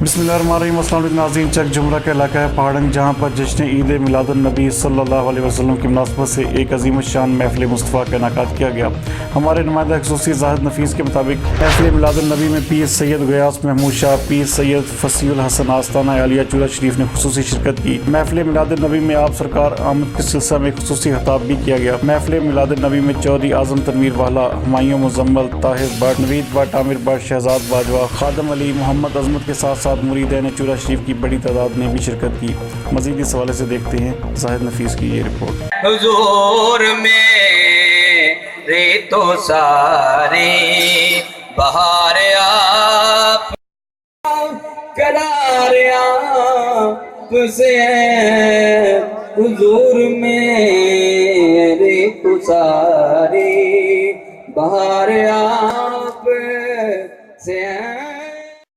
बिस्मिल्लाहिर्रहमानिर्रहीम। अस्सलाम वालेकुम नाज़रीन। चक जुमरा का इलाका है पहाड़ंग, जहाँ पर जश्न ईद मिलादुन्नबी सल्लल्लाहु अलैहि वसल्लम की मुनासबत से एक अजीम शान महफिल मुस्तफ़ा का इनेकाद किया गया। हमारे नुमाइंदा ख़ुसूसी ज़ाहिद नफीस के मुताबिक महफिल मिलादुन्नबी में पीर सैयद गयास महमूद शाह, पीर सैयद फसीउल हसन आस्ताना आलिया चूल्हा शरीफ ने खुसूसी शिरकत की। महफिल मिलादुन्नबी में आप सरकार आमद के सिलसिला में खुसूसी खिताब भी किया गया। महफिल मिलादुन्नबी में चौधरी आज़म तनवीर वाला, हुमायूं मुज़म्मल, ताहिर भट्ट, नवीद भट्ट, आमिर भट्ट, शहजाद बाजवा, खादम अली, मोहम्मद अजमत के साथ साथ मुरीदैन चूल्हा शरीफ की बड़ी तादाद ने भी शिरकत की। मज़ीद इस हवाले से देखते हैं ज़ाहिद नफीस की ये रिपोर्ट। हुजूर मेरे तो सारे बहार आप करार आपसे, हुजूर मेरे तो सारे बहार आप से